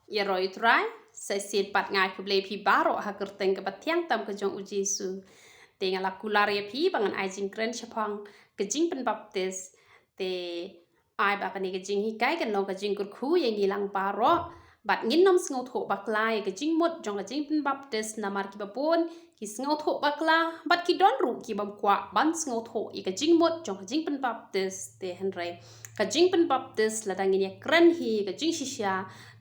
ya roi trai sai sin pat ngai ku ble phi baro ha kerteng ke batyang tam ke jong uji su te ngala kularia phi bangan ai jing kren shaphang ke jingpynbaptis te ai ba kani ke jinghikai kan long ke jing kur khu yang hilang baro bat ngin nom sngo tho baklai ke jing mot jong ke jingpynbaptis namar ki bapon ki sngo tho bakla bat ki don ru ki bam kwa ban sngo tho i ke jing mot jong ke jingpynbaptis te henre ke jingpynbaptis la dangin ya kren hi ke jing shisha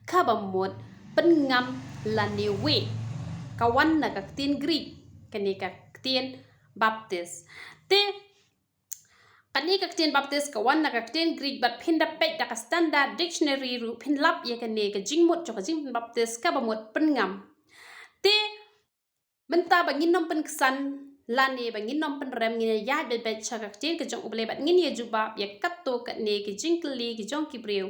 ka bam mot pen ngam la ni we kawan na ka tin Greek kani ka tin baptis te kani ka tin baptis kawan na ka tin Greek bat phin da pek da ka standard dictionary ru phin lap ye kani ka jingmot jo ka jing baptis ka bamot pen ngam te benta bangin nom pen ksan lani bangin nom pen rem ngin ya be be cha ka tin ka jong uble bat ngin ye juba ye katto ka ne ki jingkli ki jong ki breu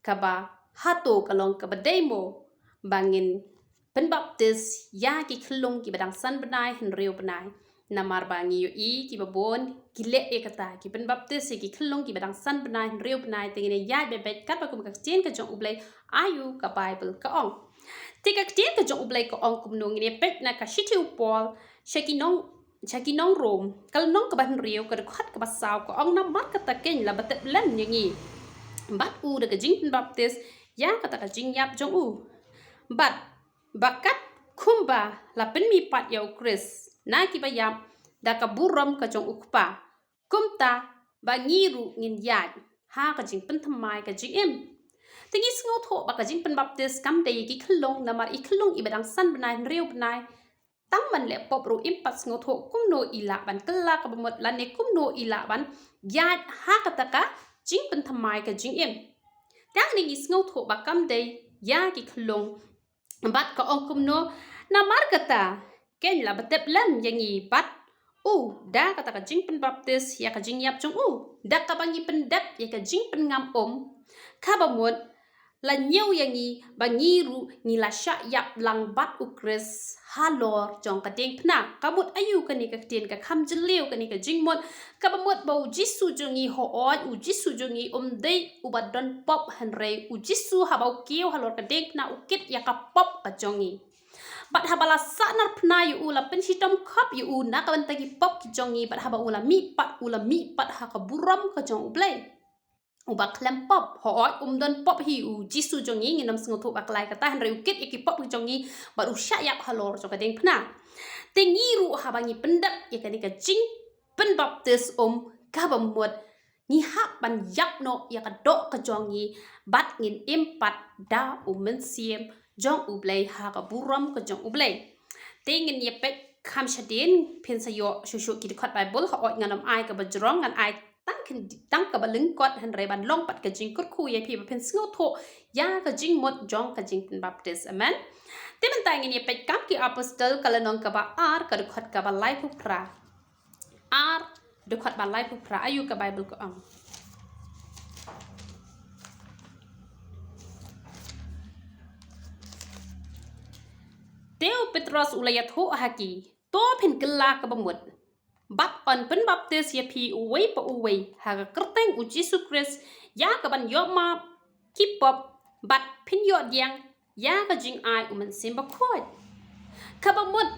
ka ba hato kalong ka ba demo bangin penbaptis ya ki klung ki badang san benai hen reu benai namar bangi yo i ki babon ki le e kata ki penbaptis ki klung ki badang san benai hen reu benai tengene ya be be kat ba kum ka tin ka jong ublai ayu ka bible ka ong tika tin ka jong ublai ka ong kum nong ni pek na ka shitiu pol shakinong rom kal nong ka ban reu ka khat ka basaw ka ong na mar ka ta ken la batet len ngi bat u de ka jing penbaptis ya kata ka jing yap jong u bat bakat kumba la penmi pat yau Chris na ki bayam da ka buram ka jong ukpa kumta ba ngiru ngin yad ha ka jing pen thamai ka jing em tingi sngo tho ba ka jing penbaptis kam de ki khlong namar i khlong i badang san banai reu banai tam man le pop ru impat sngo tho kum no ila ban kala ka bamot la ne kum no ila ban yad ha ka ta ka jing pen thamai ka jing em tang ni sngo tho ba kam de ya ki khlong bat ka ong kum no na mar kata ken la batep lam yangi bat da kata ka jing penbaptis ya ka jing yap jong da ka bangi pendap ya ka jing pen ngam ka bamot la nyeu yangi bangi ru ni la sha yap lang bat ukres halor jong ka ding pna ka mut ayu ka ni ka tin ka kham jleu ka ni ka jing mot ka bamot bau jisu jongi ho oi u jisu jongi dei u badon pop hanre u jisu habau kiu halor ka ding na ukit ya ka pop ka jongi bat habala sanar pna yu la pensitom khap yu na ka ban tagi pop ki jongi bat haba ula mi pat ha ka buram ka jong ublai ubak klem pop ho oi don pop hi u jisu jongi nginam sngo thu baklai ka ta hanre ukit iki pop ki jongi bat u syayap halor jo ka ding pna tengi ru habangi pendap ya ka ni ka jing penbaptis ka bamot ni hap ban yak no ya ka dok ka jongi bat ngin impat da men siem jong ublai ha ka buram ka jong ublai tengin ye pek kham shadin pin sayo shushu ki khat bible ha oi nganam ai ka bajrong ngan ai tăng ka balung kot han re ban long pat ka jing kur khu ye phi ba phin sngo tho ya ka jing mot jong ka jing penbaptis amen te man ta ngin ye pek kam ki apostle kala nong ka ba ar ka khat ka ba lai pu pra ar de khat ba lai pu pra ayu ka bible ko ang Teo Petros ulayat ho haki to phin kala ka bamut bat on penbaptis ya phi uwei pa uwei ha ka kerteng u Jesus Christ ya ka ban yo ma kipop bat phin yo diang ya ka jing ai man sim ba khot ka bamut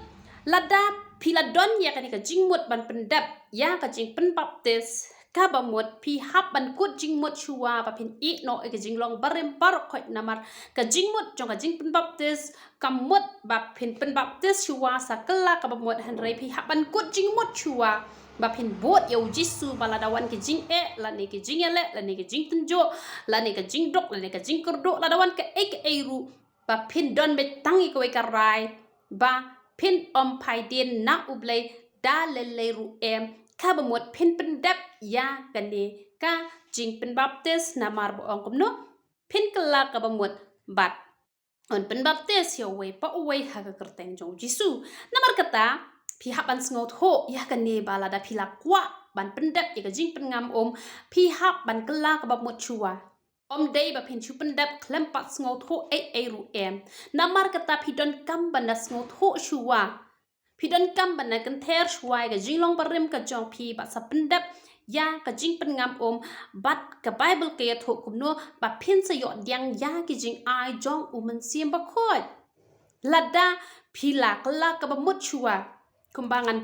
lada philadon ya ka ni ka jing mut ban pendap ya ka jing penbaptis ka bamut phi hap ban kut jing mut chua ba phin i no ka jing long barem par khot namar ka jing mut jong ka jing penbaptis kamut ba phin penbaptis chua sakala ka bamut han rei phi hap ban kut jing mut chua ba phin bot yo jisu baladawan ke jing la ni ke jing ele la ni ke jing tunjo la ni ke jing dok la ni ke jing kurdo la dawan ke ru ba phin don be tangi ko ka rai ba phin pai din na ublai da le ru ka bamot phin pendap ya kane ka jing penbaptis namar bo ong kumno phin kala ka bamot bat on penbaptis yo we pa uwei ha ka kerteng jong jisu namar kata phi hap ban sngo tho ya kane bala da phila kwa ban pendap ya ka jing pengam phi hap ban kala ka bamot chua dei ba phin chu pendap klem pat sngo tho ru namar kata phi don kam ban da sngo tho chua phi don kam ban na kan ther chwai ka jinglong barim ka jong phi ba sa pendap ya ka jing pen ngam bat ka Bible ke ya tho kum no ba phin se yo diang ya ki jing ai jong men sim ba khoi lada phila kala ka ba mut chua kumbangan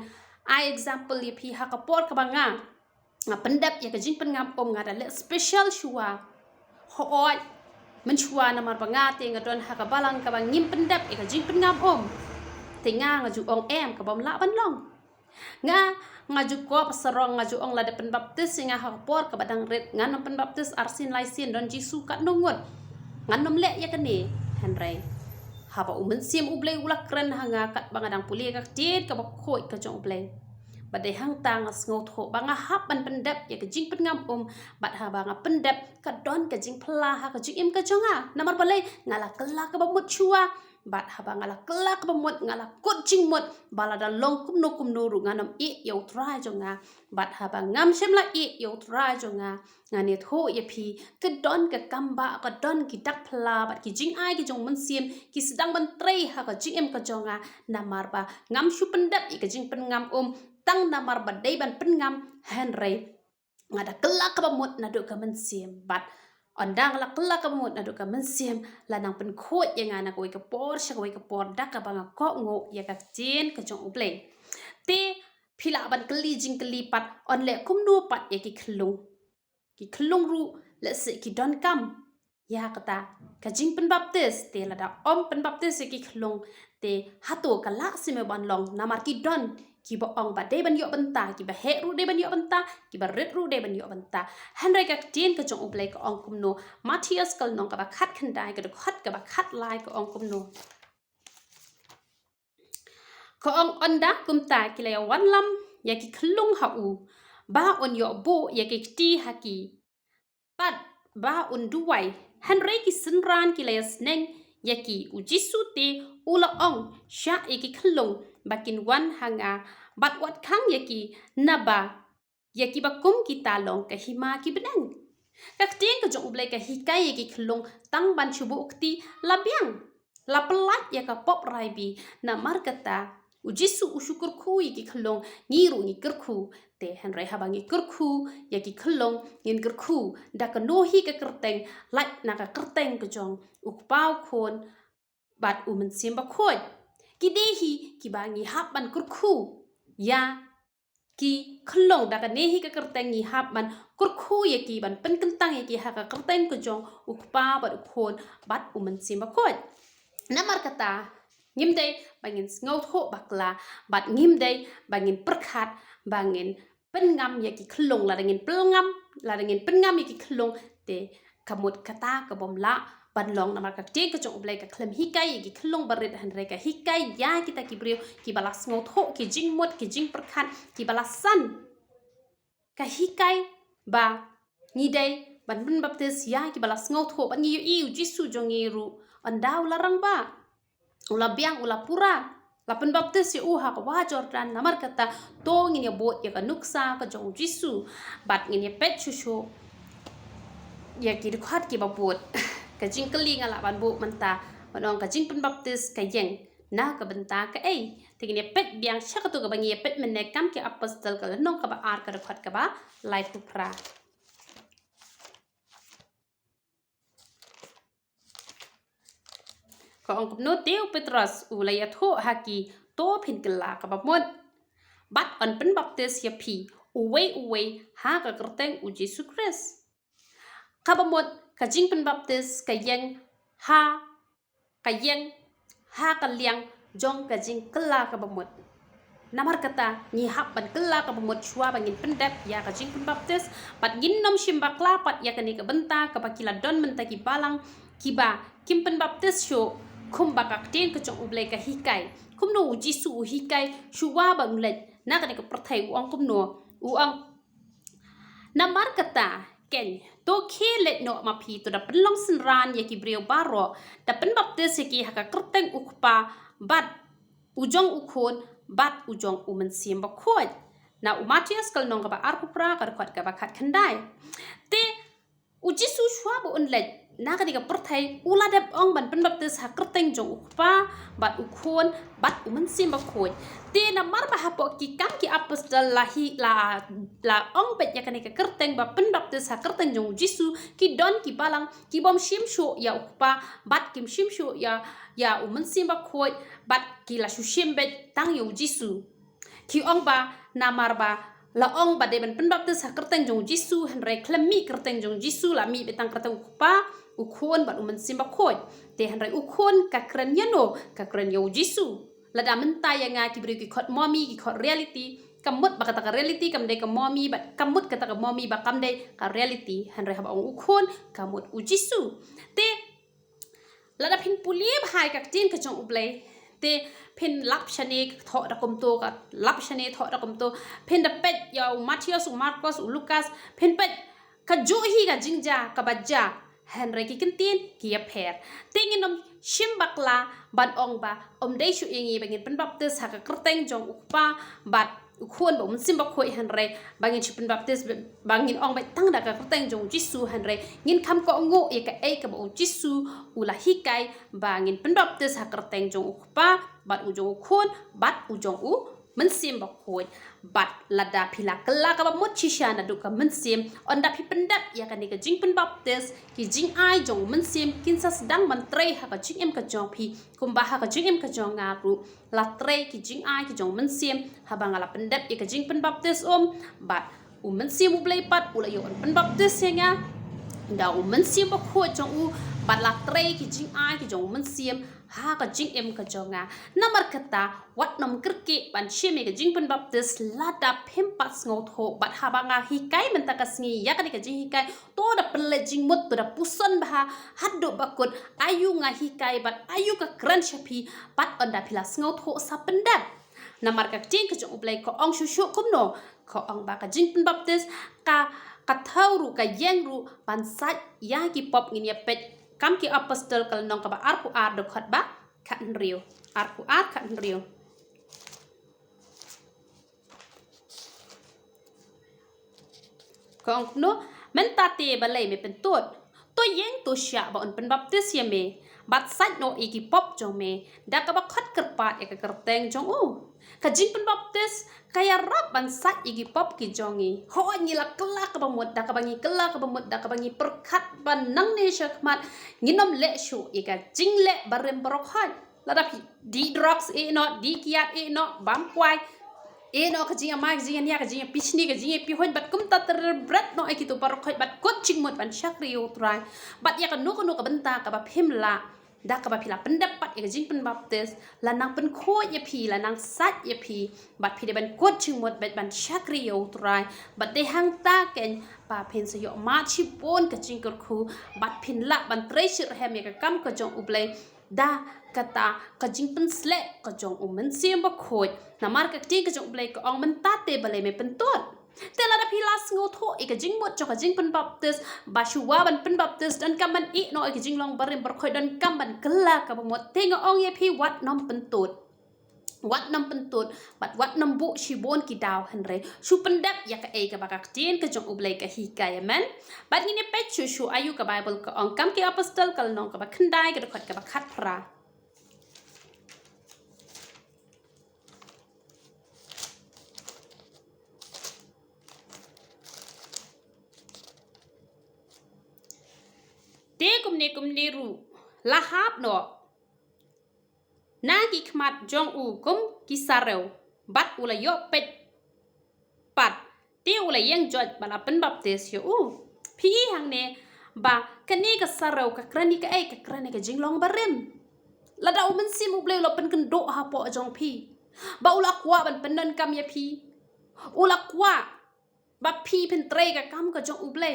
ai example ya phi ha ka por ka ba nga pendap ya ka jing pen ngam nga da le special chua hoi men chua na mar ba nga te nga don ha ka balang ka ba ngim pendap ya ka jing pen ngam te nga ju ong em ka bom la ban long nga ju ko pasarong nga ju ong la de penbaptis nga ha por ka badang red nga nom penbaptis arsin lai sin don jisu ka nongot nga nom le ya kani henry ha ba umen sim ublay ulak kren hanga kat bangadang puli ka tit ka ba khoi ka jong ublay badai hang tang asngot ho banga hap ban pendap ya ka jing pen ngam bat ha banga pendap ka don ka jing pla ha ka jing im ka jonga namar balai ngala kala ka ba mut chua bat haba ngala kelak bemut ngala kucing mut balada long kum no ru nganam I yo try jonga bat haba ngam shemla I yo try jonga ngani tho ye phi ke don ke kamba ka don ki tak phla bat ki jing ai ki jong mun sim ki sedang ban trei ha ka jing em ka jonga namar ba ngam shu pendap I ka jing pen ngam tang namar ba dei ban pen ngam henry ngada kelak bemut na do ka mun sim bat ondang la kelak kamut na do ka mensim la nang pen khot ya nga na koi ka por sha koi ka por dak ka banga ko ngo ya ka chin ka jong uple te phila ban kli jing kli pat on le kum nu pat ya ki khlung ru le se ki don kam ya kata ka jing pen baptis te la da pen baptis ki khlung te hato ka la si me ban long na mar ki don ki ba ong ba de ban yo banta ki ba he ru de ban yo banta ki ba ret ru de ban yo banta henry ka tin ka jong ublai ka ong kum no Matthias kal nong ka ba khat khan dai ka khat ka ba khat lai ka ong kum no ka ong onda kum ta ki le wan lam ya ki khlung ha u ba on yo bo ya ki ti ha ki pat ba un duwai henry ki sinran ki le sneng ya ki u jisu te ula ong sha e ki khlung bakin wan hanga bat wat khang yaki naba yaki bakum kita long ka hima ki benang kak ting ka jong ublai ka hikai yaki khlong tang ban chubu ukti labiang la pelat ya ka pop raibi na markata ujisu usyukur khu yaki khlong ngiru ni kerkhu te henry habangi kerkhu yaki khlong ngin kerkhu da ka nohi ka kerteng lait na ka kerteng ka jong ukpau khon bat umen simba khoi kidehi kibangi hap ban kurku ya ki khlong da ka nehi ka kerteng ni hap ban kurku ya ki ban pen kentang ya ki ha ka kerteng ko jong ukpa bat khon bat umen simba khoi namar kata ngimdei bangin ngaut ho bakla bat ngimdei bangin perkhat bangin pengam ya ki khlong la dengin pelngam la dengin pengam ya ki khlong te kamut kata ka bomla ban long namar ka te ka jong ublai ka klem hikai ki khlong barit han re ka hikai ya kita ki brio ki balas ngot ho ki jing mot ki jing perkhat ki balasan ka hikai ba ni dai ban bin baptis ya ki balas ngot ho ban ngi yu jisu jong ru andau larang ba ula biang ula pura la pen baptis ya ha ka wa jordan namar kata to ngi ya bot ya ka nuksa ka jong jisu bat ngi ya pet chuchu ya ki khat ki babut ka jing kali ngala ban bu menta banong ka jing pen baptis ka yeng na ka benta ka tingin pet biang chaka tu ka bangi pet menekam ki apostle ka nong ka ba ar ka khat ka ba life to pra ka ong no teu petros ulaya tho haki to phin kala ka ba mod bat on pen baptis ya phi uwe ha ka kerteng u Jesus Christ ka ba mod ka jing pen baptis ka yeng ha ka liang jong ka jing kala ka ba mod namar kata ni hap ban kala ka ba mod chua bangin pendap ya ka jing pen baptis pat gin nom shimba kla pat ya ka ni ka benta ka ba kila don menta ki balang kiba kim pen baptis sho kum bakak ten ka jong ublai ka hikai kum no jisu hikai shuwa bang let na ka ni ka perthai uang kum no uang namar kata ken to khelet no ma phi to da penlong sinran ya ki brio baro da pen baptis ki ha ka kerteng ukpa bat ujong ukhon bat ujong umen sim ba khoi na Matthias kal nong ka ba ar kupra ka khat ka ba khat khandai te ujisu shwa bo unlet na ka diga perthai ula dep ong ban penbaptis ha kerteng jong ukpa bat ukhon bat umen sim ba khoi te na mar ba hapo ki kam ki apostol la ong bet ya kanika kerteng ba penbaptis ha kerteng jong jisu ki don ki balang ki bom shim shu ya ukpa bat kim shim shu ya umen sim ba khoi bat ki la shu shim bet tang yo jisu ki ong ba na mar ba la ong ba de ban penbaptis ha kerteng jong jisu henre klemi kerteng jong jisu la mi betang kerteng ukpa ukhon bat umen sim ba khoi te henre ukhon ka kren yano ka kren yo jisu la da mentai yang nga ki bri ki khot mommy ki khot reality kamut ba kata ka reality kam de ka mommy ba kamut kata ka mommy ba kam de ka reality henre ha ba ong ukhon kamut u jisu te la da phin puli bhai ka tin ka jong ublei te phin lap shane tho da kom to ka lap shane tho da kom to phin da pet ya Matthias Marcos Lucas phin pet ka jo hi ka jingja ka baja Henry ki kentin ki pher tinginom shimbakla ban ong ba dei shu ingi bangin penbaptis ha ka kerteng jong ukpa bat ukhon ba simbak khoi Henry bangin chu penbaptis bangin ong ba tang da ka kerteng jong jisu Henry ngin kham ko ngo e ka ba jisu ula hikai bangin penbaptis ha kerteng jong ukpa bat ujong ukhon bat ujong u mensim ba khoi bat lada phila kala ka ba mot chisha na du ka mensim onda phi pendap ya ka ni ka jing penbaptis ki jing ai jong mensim kinsa sedang mantre ha ka jing em ka jong phi kumba ha ka jing em ka jong nga ru la tre ki jing ai ki jong mensim ha ba ngala pendap ya ka jing penbaptis bat mensim u blai pat ula yo penbaptis ya da mensim ba khoi jong u bat la tre ki jing ai ki jong mensim ha ka jing em ka jonga namar kata wat nom kerke ban sheme ka jing penbaptis lada phempat ngau tho bat ha banga hikai menta ka sngi ya ka jinghikai to da pele jing mut to da puson bah haddo bakut ayu nga hikai bat ayu ka kran shapi bat onda phila ngau tho sa pendap namar ka jing ka jong ublai ko ong shushu kumno ko ong ba ka jing penbaptis ka thauru ka yengru ban sat ya ki pop ngin ya pet kam ki apostol kal nong ka ba arku ar do khat ba khan rio arku ar khan rio kong no mentate balai me pentut to yeng to sha ba on penbaptis ya me bat sat no iki pop jong me da ka ba khat kerpat e ka kerteng jong ka jing penbaptis kaya rap ban sat iki pop ki jongi ho ni la kala ka bamut da ka bangi kala ka bamut da ka bangi perkhat ban nang ne shakmat nginom le shu ika jing le barem barokhan la da di drugs e no di kiat e no bam kwai e no ka jing ma jing ya ka jing pichni ka jing pi hon bat kum ta ter brat no e ki to barokhan bat kot jing mot ban shakri yo trai bat ya ka no ka benta ka ba phimla da ka ba phila pendapat e jing penbaptis lanang pen kho ye phi lanang sat ye phi bat phi de ban kot ching mot bet ban shakri yo trai bat de hang ta ken pa phin se yo ma chi pon ka jing kor khu bat phin la ban treasure hem ye ka kam ka jong ublai da kata ka jing pen sle ka jong men sim ba khoi namar ka ti ka jong ublai ka ong men ta te balai me pen tot tela da pilas ngo tho e ka jing mot cho ka jing penbaptis ba shuwa ban penbaptis dan kaman i no e ka jing long barim bar khoi dan kamban kala ka mot tenga ong ye phi wat nom pentut wat nom pentut bat wat nom bu shibon ki daw henre shu pendap ya ka e ka bakak tin ka jong ublai ka hi ka yaman bat ni pe shu ayu ka bible ka ong kam ki apostol kal nong ka ba khandai ka khat ka ba khat phra te kumne ru lahap no na ki khmat jong u kum ki sareu bat ula yo pet pat te ula yang jot bala penbaptis yo phi hang ne ba kani ka sareu ka krani ka ai ka krani ka jinglong barem la da umen sim uble lo pen kan do ha po jong phi ba ula kwa ban penan kam ya phi ula kwa ba phi pen tre ka kam ka jong uble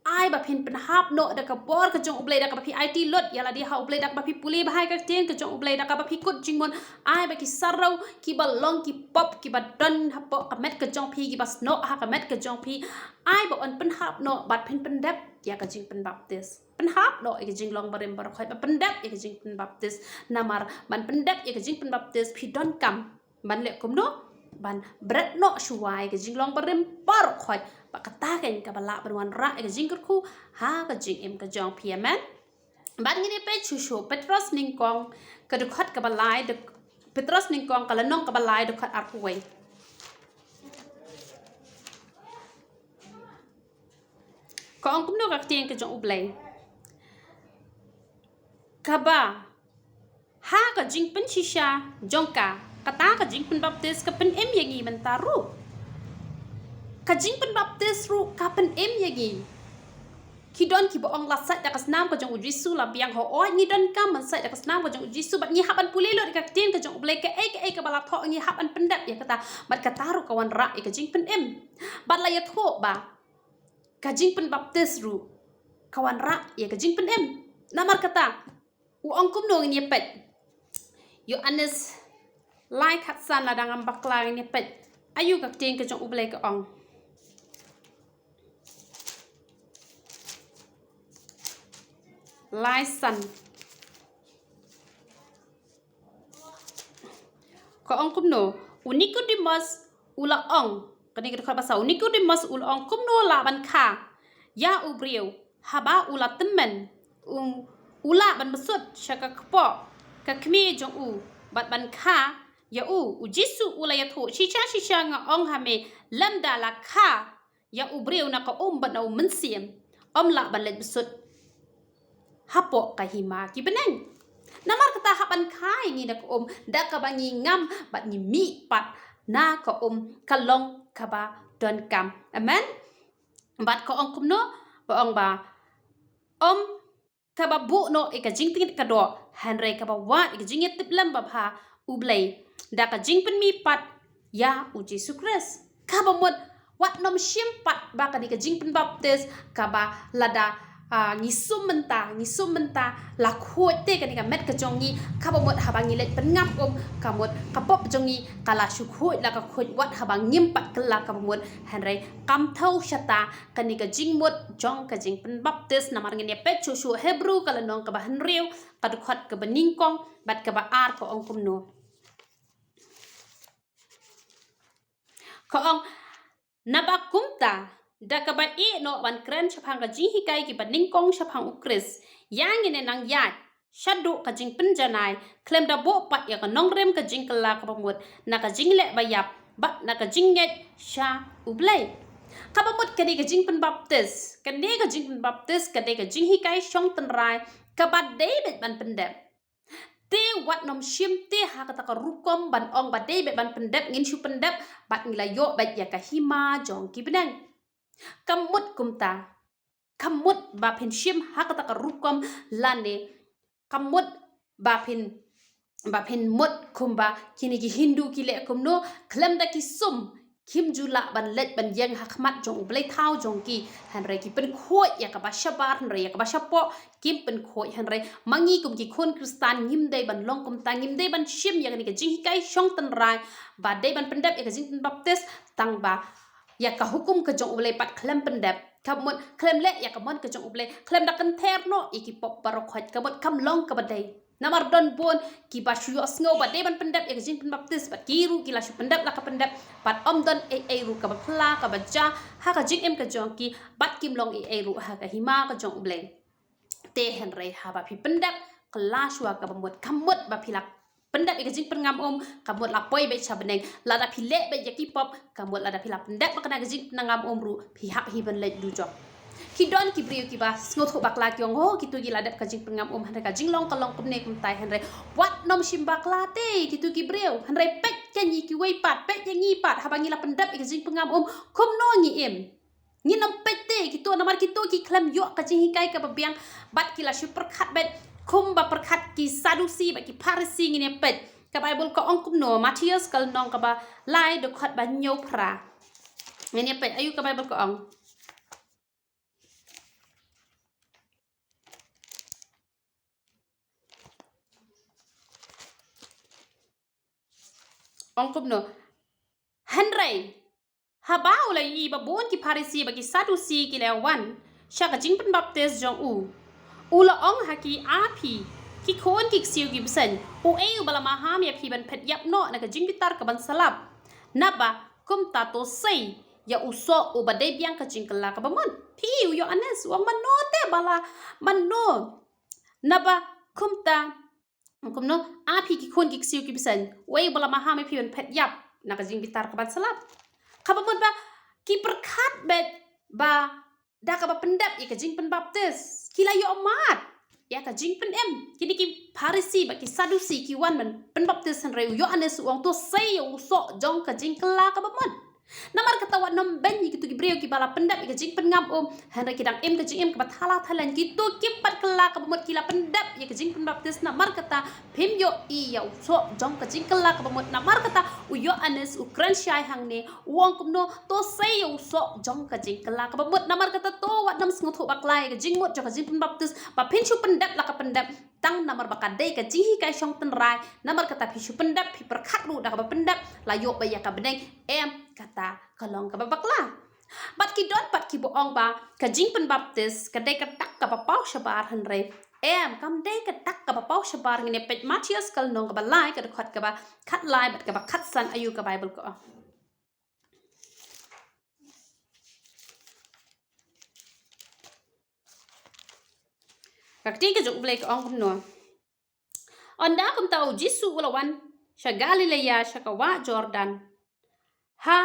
ai ba phin pen hap no da ka bor ka jong ublei da ka phi IT lot ya la di ha ublei da ka phi puli bahai ka ten ka jong ublei da ka phi kut jingmon ai ba ki sarau ki ba long ki pop ki ba don ha po ka met ka jong phi ki ba sno ha ka met ka jong phi ai ba on pen hap no bat phin pen dap ya ka jing penbaptis pen hap no e ka jing long barem bar khoi ba pen dap e ka jing penbaptis namar ban pen dap e ka jing penbaptis phi don kam ban le kum no ban bret no shuwai ka jing long barem bar khoi bak kata kan ka bala berwan ra ka jing ku ha ka jing em ka jong piaman ban ngini pe chu Petros ningkong ka dekhat ka balai de Petros ningkong ka lanong ka balai dekhat arpuai ko ong kumno ka tieng ka jong ublay ka ba ha ka jing pen shisha jongka kata ka jingpynbaptis ka pen em yangi mentaru ka jingpynbaptis ru ka pen em yangi kidon ki boong lasat dakas nam ka jong ujisu la biang ho oi ni don kam man sai dakas nam ka jong ujisu bat ni haban pulelo ka tin ka jong ublay ka ka bala tho ni haban pendap ya kata bat kata ru kawan ra ka jingpen em bat la ya tho ba ka jingpynbaptis ru kawan ra ya ka jingpen em namar kata u ongkum no ni pet Yohanes lai khat san la dangam bakla ni pet ayu ka tin ka jong ublay ka ong lai san ko ong kumno Nicodemus ula ong kani ka bahasa Nicodemus ula ong kumno la ban kha ya ubriu haba ula temen ula ban besut syaka kpo ka kmi jong u bat ban kha ya jisu ula ya tho shisha nga ong hame lamda la kha ya ubriu na ka ban au mensiem la ban let besut hapo kahima ki beneng namar kata hapan kai ni dak da ka bangi ngam bat ni mi pat na ka kalong ka ba don kam amen bat ko ong kumno ba ong ba ka ba bu no ka jing tingit ka do hanre ka ba wa ka jing tip lam ba pha ublay da ka jing pen mi pat ya Jesu Kris ka ba mot wat nom shim pat ba ka ni ka jing pen baptis ka ba lada ngisum menta la khoi te kan ka met ka jongi ka bomot habang ngilet pengap kamot kapop jongi kala shu khoi la ka khoi wat habang ngim pat kala ka bomot hanrai kam thau shata kan ka jingmot jong ka jing pen baptis namar ngene pe chu hebru kala nong ka ba hanriu ka dukhot ka beningkong bat ka ba ar ko ong kumno ko ong nabakumta da ka ba no ban kren shaphang ka jinghikai ki paningkong shaphang ukris yang ine nang yat shadu ka jing penjanai klem da bo pat ya ka nongrem ka jingkala ka pamut na ka jingle bayap bat na ka jinget sha ublay ka pamut ka di ka jingpen baptis ka de ka jingpen baptis ka de ka jinghikai shong tenrai ka ba David ban pendep te wat nom shim te ha kata ka rukom ban ong ba David ban pendep ngin shu pendep bat ngilayo bat ya ka hima jong ki benang kamut kumta kamut bapin shim hakata ka rukom lane kamut bapin mut kumba kini ki hindu ki le kumno klem da ki sum kim jula ban let ban yang hakmat jong ublay thau jong ki hanre ki pen khoi ya ka ba shabar hanre ya ka ba shapo kim pen khoi hanre mangi kum ki khon kristan ngim dei ban long kum ta ngim dei ban shim ya ni ka jinghikai shong tan rai ba dei ban pendap ya ka jing baptis tang ba ya ka hukum ke jong ublay pat klem pendap kamot klem le ya kamot ke jong ublay klem da kan ter no iki pop barokhat kamot kam long ka badai namar don bon ki ba shu sngo ba de ban pendap ya jing baptis bat kiru ki la shu pendap la ka pendap pat don ru ka ba phla ka ba ja ha ka jing em ka jong ki bat kim long ru ha ka hima ka jong ublay te henre ha ba pi pendap kala shwa ka ba mot kamot ba philak pendap ika jing pengam kamut lapoi be chabeneng lada phile be yaki pop kamut lada phila pendap makana jing nangam ru pihak hiban let du job kidon ki brio ki ba sngot ko bakla kyong ho kitu gi ladap ka jing pengam hanre ka jing long kalong kumne kum tai hanre wat nom shim bakla te kitu ki brio hanre pet kanyi ki wei pat pet yangi pat habangi la pendap ika jing pengam kum no ngi em ngi nam pet te kitu namar kitu ki klam yo ka jing hikai ka babiang bat kila super khat bet kum ba perkhat ki sadusi ba ki parisi ngine pet ka bible ko ong kum no Matius kal nong ka ba lai do khat ba nyo pra ngine pet ayu ka bible ko ong kum no henry haba ulai i ba bon ki parisi ba ki sadusi ki lewan shaka jingpen baptis jong ula ong haki api ki kon ki siu gi bsen bala maham ya pi ban pet yap no na ka jing bitar ka ban salap naba kum ta to sei ya usok u badai biang ka jingkala ka bamon pi yo anes wang manote bala mano naba kumta kumno api ki kon ki siu ki bisan wei bala mahame pi on pet yap naka jing bitar ka ban salap ka bamon ba ki perkat bet ba da ka ba pendap ya ka jingpynbaptis kila yo amat ya ka jingpyn kini ki Parisi ba ki Sadusi ki wan man penbaptis han reu yo anes wang to say yo usok jong ka jingkala ka bamon namar katawa nom ben gitu ki breu ki bala pendap ki jingpyn ngam henry kidang ka jing ka bathala thalan gitu ki pat kala ka bamot kila pendap ya ka jingpynbaptis namar kata phim yo I ya usok jong ka jingkala ka bamot namar kata u yo anes u kran shai hang ne wong kumno to say yo usok jong ka jingkala ka bamot namar kata to wat nam sngot baklai ka jingmot jong ka jingpynbaptis ba pinchu pendap la ka pendap tang namar bakadai ka jinghikai shong tenrai namar kata pishu pendap pi perkat ru dah ka pendap la yo ba ya ka bedeng kata kalong ka babakla bat ki don pat ki boong ba ka jingpynbaptis ka dai ka tak ka papau shabar hanre kam dai ka tak ka papau shabar ngene pet Matius kal nong ka balai ka khot ka ba khat lai bat ka ba khat san ayu ka Bible ko kakti ka jok blai ka ong no onda kum tau Jisu ulawan sha Galilea sha ka wa Jordan ha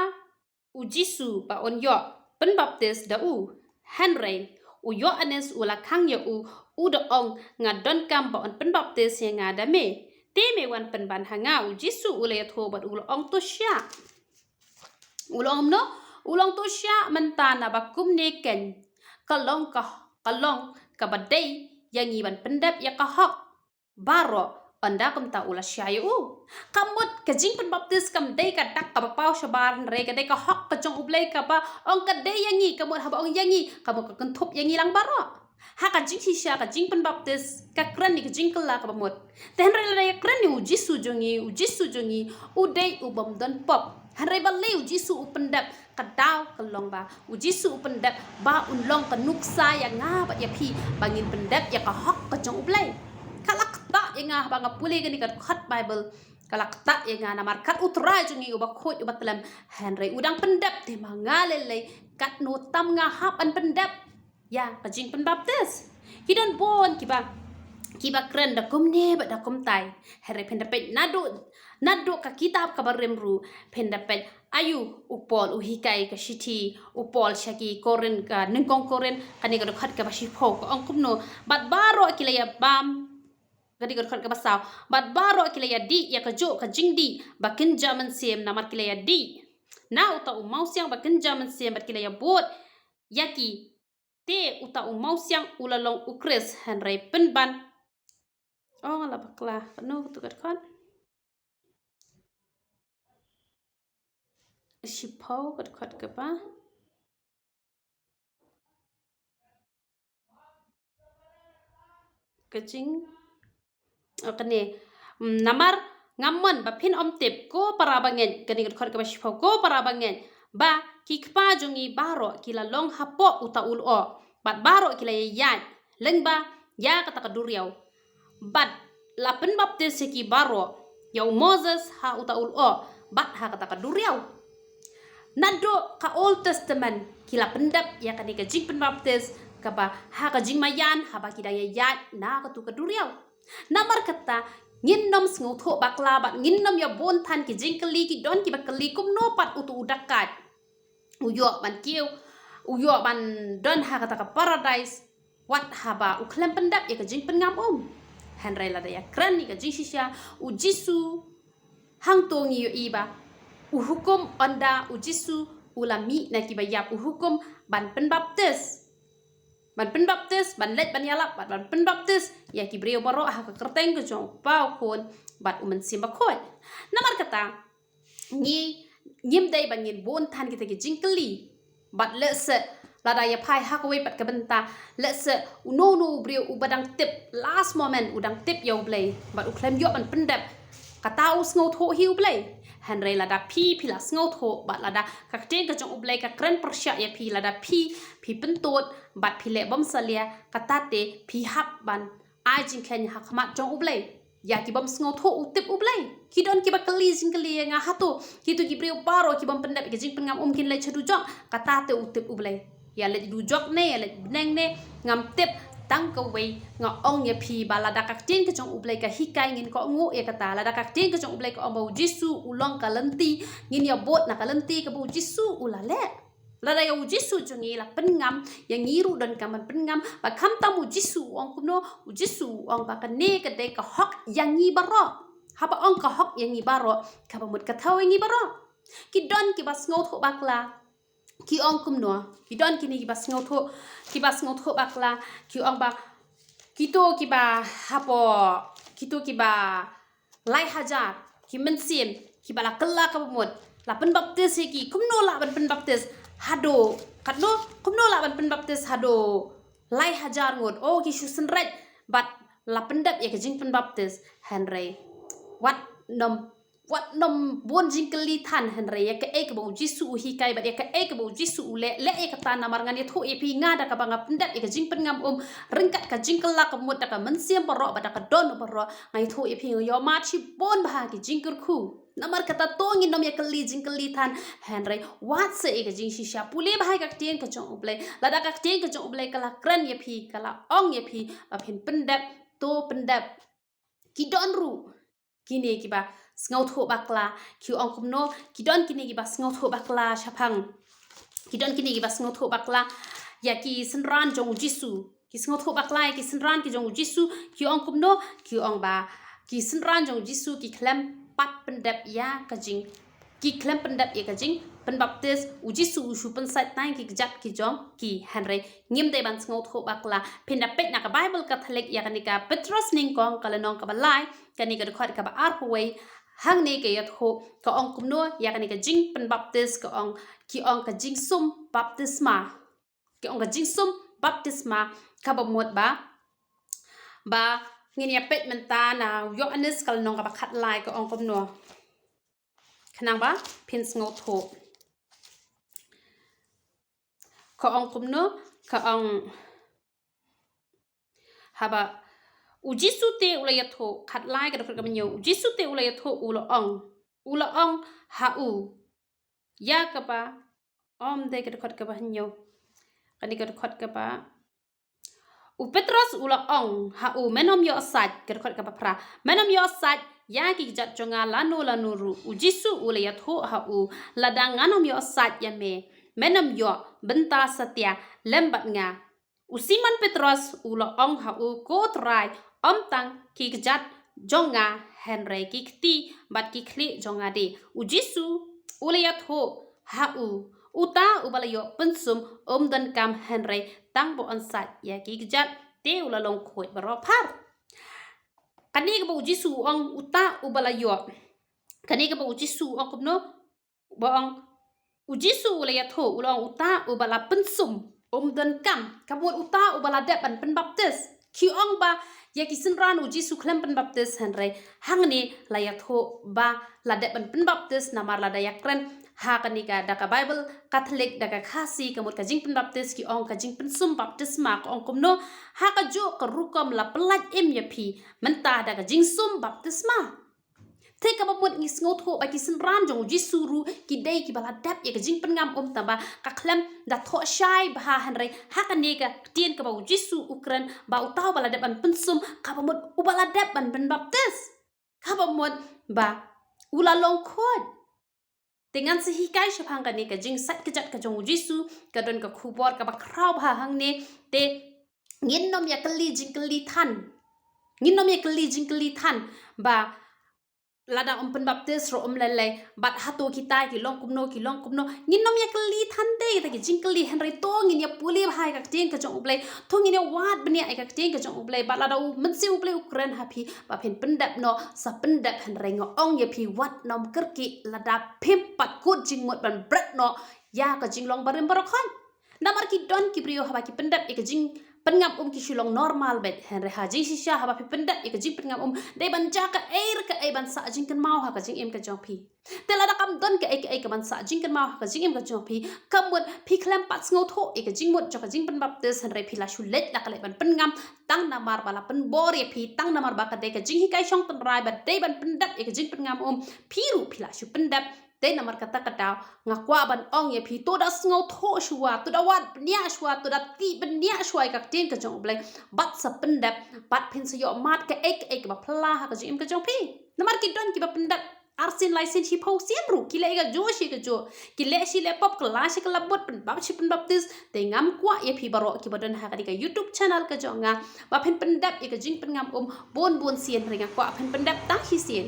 u Jisu ba on yo penbaptis da u Henry u yo anes ula kang yo u da ong nga don kam ba on penbaptis ya nga da me te me wan penban hanga u Jisu ula ya tho ba ula ong to sya ulong no ulong to sya mentana ba kum ne ken kalong ka badai yang iban pendap ya ka hok baro onda kum ta ula syayu kamut ka jingpynbaptis kam dai ka dak ka pau shabar re ka dai ka hok ka jong ublai ka ba ong ka dai yangi kamut haba ong yangi kamu ka kentup yangi lang baro ha ka jing hisya ka jingpynbaptis ka kran ni ka jingkala ka bamut ten re la ya kran ni u Jisu jongi u dai u bam don pop hanre balai u Jisu u pendap ka daw ka long ba u Jisu u pendap ba unlong ka nuksa ya nga ba ya pi bangin pendap ya ka hok ka jong ublai kalak tak yang ngah bang pulih gani kat khat Bible kalak tak yang ngah namar kat utrai jungi ubak khot ubat telam Henry udang pendap te mangalelai kat no tam ngah hap an pendap ya ka jingpynbaptis hidan bon kiba kren da kumne ba da kumtai Henry pendapet nado ka kitab ka baremru pendapet ayu upol uhikai ka shiti upol shaki koren ka ningkong koren kani ka khat ka bashipho ko angkumno bat baro kilaya bam gadi gad khat ka basaw bat baro kilaya di ya ka jo ka jingdi bakin jaman sem namar kilaya di na uta mau siang bakin jaman sem bat kilaya bot yaki te uta mau siang ulalong ukris Henry penban oh ngala bakla no tu gad khat shipau gad khat ka ba kajing kene namar ngamon ba pin om tip ko parabangen kani khot ka bashipho ko parabangen ba kikpa jungi baro kila long hapo uta ulo bat baro kila yat lengba ya kata kaduriau bat la penbaptis ki baro ya Moses ha uta ulo bat ha kata kaduriau nado ka Old Testament kila pendap ya kani ka jingpynbaptis kaba ha ka jingmayan ha ba kidaya yat na ka tu kaduriau namar kata nginnom sngoto bakla bat nginnom ya bon than ki jingkali ki don ki bakali kum no pat utu udakat uyo ban kiu uyo ban don ha kata ka paradise wat haba uklem pendap ya ka jingpen ngam Henry la ya kran ni ka jishisya u Jisu hang tong yo iba u hukum onda u Jisu ulami na ki bayap u hukum ban penbaptis ban let ban yalap ban penbaptis ya ki breu baro ha ka kerteng ke jong pau kon bat umen simba khot namar kata ni nyim dai bangin bon than kita ki jingkeli bat lese lada ya pai ha ko we pat ka benta lese no breu u badang tip last moment udang tip yo blai bat u klem yo ban pendap katau sngo tho hiu blai Henry lada pi la sngo tho bat lada ka teng ka jong u blai ka kren persya ya pi lada pi pentot bat pi le bom salia katate pi hap ban ai jing khen ha khamat jong u blai ya ki bam sngo tho utip ublai ki don ki ba kali jingkali nga hato ki tu ki brio paro ki bam pendap ki jing pengam kin le chadu jok kata te utip ublai ya le du jok ne ya le beneng ne ngam tip tang ka wei nga ong ya phi ba la da ka tin ka jong ublai ka hikai ngin ko ngu ya kata la da ka tin ka jong ublai ko ong ba jisu ulong ka lenti ngin ya bot na ka lenti ka bu jisu ulale la da ya jisu jongi la pengam yang ngiru dan kaman pengam ba kam tamu jisu ong kuno jisu ong ba ka ne ka de ka hok yang ngi baro haba ong ka hok yang ngi baro ka ba mut ka thau ngi baro ki don ki bas ngau tho bakla ki ong kumno ki don ki ni ki bas ngau tho bakla ki ong ba ki to ki ba hapo ki to ki ba lai hajar ki mensim ki bala kala ka ba mut la pen baptis ki kumno la pen baptis hado kadno kumno la pen baptis hado lai hajar ngot oh ki shusen red but la pendap ya ke jing pen baptis henry what nom bon jingkali than henry ya ke ek bo jisu hi kai ba ya ke ek bo jisu le ek ta na mar ngan ya tho e pi nga da ka banga pendap ya ke jing pen ngam ringkat ka jingkala ka mut da ka mensiam baro ba da ka don baro ngai tho e pi yo ma chi bon ba ki jingkur khu namar kata tongi nom ya kali jingkali than henry wat se ek jing shisha pule ba ka tien ka jong ublai la da ka tien ka jong ublai kala kran ya pi kala ong ya pi ba phin pendap to pendap ki don ru kini ki ba ngau tho bakla ki ong kumno ki don kini ki ba ngau tho bakla shaphang ki don kini ki ba ngau tho bakla ya ki senran jong jisu ki ngau tho bakla ki senran ki jong jisu ki ong kumno ki ong ba ki senran jong jisu ki klem pat pendap ya ka jing ki klem pendap ya ka jing pen baptis jisu shu pen sat tang ki jat ki jong ki henry ngim de ban ngau tho bakla pinda pet na ka bible catholic ya ka petrus ning kong kala nong ka balai kani ka khot ka ba arpway hang ne ke yat ho ka ong kumno ya kani ka jing pen baptis ka ong ki ong ka jing sum baptisma ki ong ka jing sum baptisma ka ba mot ba ngin ya pet menta na yohanes kal nong ka ba khat lai ka ong kumno khanang ba pin ngau tho ka ong kumno ka ong haba jisu te ulaya tho khat lai ka ka menyo jisu te ulaya tho ula ong ha u ya ka ba om de ka khot ka ba nyo kani ka khot ka ba u petros ula ong ha u menom yo sat ka khot ka ba pra menom yo sat ya ki jat jonga lanu ru jisu ulaya tho ha u ladang nganom yo sat ya me menom yo benta satya lembat nga usiman petros ula ong ha u ko trai om tang ki jat jonga henry ki ti bat ki kli jonga de jisu ulaya tho ha u uta ubalayo pensum dan kam henry tang bo ansat ya ki jat te ula long khoi baro par kani ka bo jisu ong uta ubalayo kani ka bo jisu ong kumno bo ong jisu ulaya tho ulong uta ubala pensum dan kam kabut uta ubala de pen baptis ki ong ba ya ki senran jisu klem pen baptis henry hangne layat ho ba la de pen baptis namar la dayak kren ha kanika daka bible catholic daka khasi kamut ka jing pen baptis ki ong ka jing pen sum baptisma ko ong kumno ha ka jo ka rukom la pelat im ya phi menta daka jing sum baptisma te ka bamut ngis ngot ho ba ki senran jong jisu ru ki dei ki bala dap ya ka jing pen ngam tamba ka klem da tho shai ba henry ha kanika tien ka ba jisu ukran ba utaw bala dap pen sum ka bamut ubala dap pen baptis ka bamut ba ulalong khod dengan sehikai shaphang ka ne ka jing sat ka jat ka jong jisu ka don ka khubor ka ba kraw ba hang ne te ngin nom ya kali jing kali than ba lada pen baptis ro lelai bat hato kita ki long kumno ngin nom ya kali than de ta ki jing kali henry to ngin ya puli bhai ka tien ka jong ublai to ngin ya wat bnia ka tien ka jong ublai bat lada u mensi ublai ukran happy ba phen pendap no sa pendap henry ngo ong ya phi wat nom kerki lada phim pat kut jing mot ban bret no ya ka jing long barim baro khon namar ki don ki brio haba ki pendap ka jing Pengam kisulong normal bet henry haji sisha haba pi pendat ika jing pengam de banja ka air ka ai ban sa jing kan mau ha ka jing em ka jong pi tela da kam don ka ai ka ban sa jing kan mau ha ka jing em ka jong pi kamut pi klam pat ngau tho ika jing mut jo ka jing pynbaptis henry pi la shulet la kale ban pengam tang namar bala pen bor ya pi tang namar ba ka de ka jinghikai shong tan rai ba de ban pendat ika jing pengam piru pi la shu pendat te namar kata kata ngakwa ban ong ye pi to da ngau tho shua to da wat nya shua to da ti ben nya shua ka tin ka jong blai bat sa pendap bat pin sa yo mat ka ek ba phla ha ka jim ka jong pi namar ki don ki ba pendap arsin license hi phau sian ru ki le ga jo shi ka jo ki le shi le pop class ka labot pen bab shi pynbaptis te ngam kwa ye pi baro ki bodon ha ka di ka YouTube channel ka jong nga ba pen pendap e ka jing pen ngam bon sian ringa kwa pen pendap tang hi sian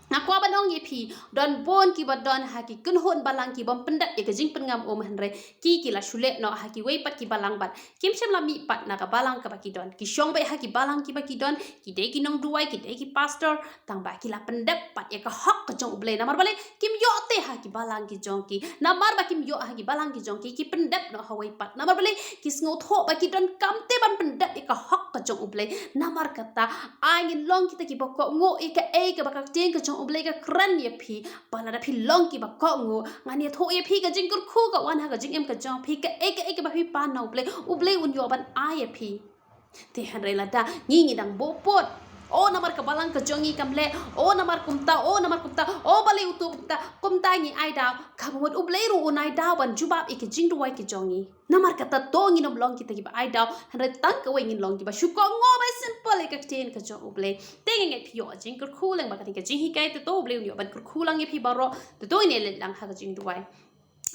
Nakwa banong ye pi don bon ki badon haki kun hon balang ki bom pendat e jing pengam henre ki la shule no haki wei pat ki balang bat kim sem la mi pat na ka balang ka baki don ki shong bai haki balang ki baki don ki de ki nong duai ki de ki pastor tang ba ki la pendat pat ye ka hok ka jong ble namar bale kim yo te haki balang ki jong ki namar ba kim yo haki balang ki jong ki pendat no hawai pat namar bale ki sngo tho baki don kam te ban pendat e ka hok ka jong ble namar kata angin long kita ki bako ngo e ka bakak teng ka ublay ka kran ye pi bala da pi long ki ba ko ngo ngani tho ye pi ka jing kur khu ka wan ha ka jing em ka jong pi ka e ba pi pa na ublay un yo ban a ye pi te han re la da ngi dang bo pot o namar ka balang ka jongi kamle o namar kumta o bale utu kumta ngi ai da ka mo ublay ru unai da ban jubab ik jing duai ki jongi namar ka ta to ngi nom long ki ta ki ba ai da han re tan ka wei ngi long ki ba shu ko ngo ba simple ka ten ka jong ublay te ngi pi yo jing kur khu lang ba ka ti ka jinghikai to ublay yo ban kur khu lang ye pi baro to ne le lang ha ka jing duai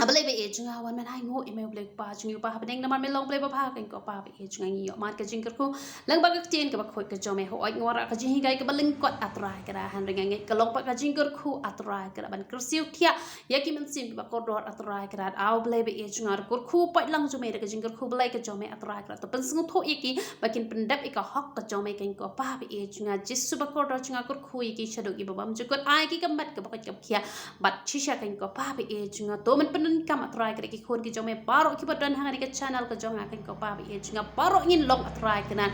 abalay ba junga wan man ai ngo email blek pa jungi pa habeng namar me long play ba pa kan ko pa ba junga ngi yo mat ka jing ko lang ba ka tin ka ba khoi ka jome ho ai ngora ka jing higai ka baling kot atrai ka da han ringa ngi ka long pa ka jing ko atrai ka ban kursiu thia ya ki man sim ba ko dor atrai ka da aw blay ba junga ko khu pa lang jume ka jing ko blay ka jome atrai ka to pen sngu tho iki bakin pendap ika hok ka jome kan ko pa ba junga jisu ba ko dor junga ko khu iki shadu ki ba bam ju ko ai ki ka mat ka ba ka khia bat chisha kan ko pa ba junga to man kam atrai kare ki khon ki jome paro ki badon hangani ka channel ka jonga kan ko pa bi junga paro ngin long atrai kana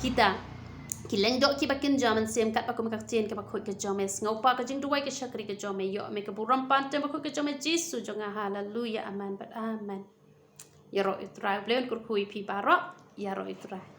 kita ki leng do ki bakin jaman sem kat pa kum ka chen ka ba khoi ka jome ngau pa ka jing duai ka shakri ka jome yo me ka buram pan te ba khoi ka jome jisu jonga hallelujah amen but amen ya ro itrai blen kur khui pi paro ya ro itrai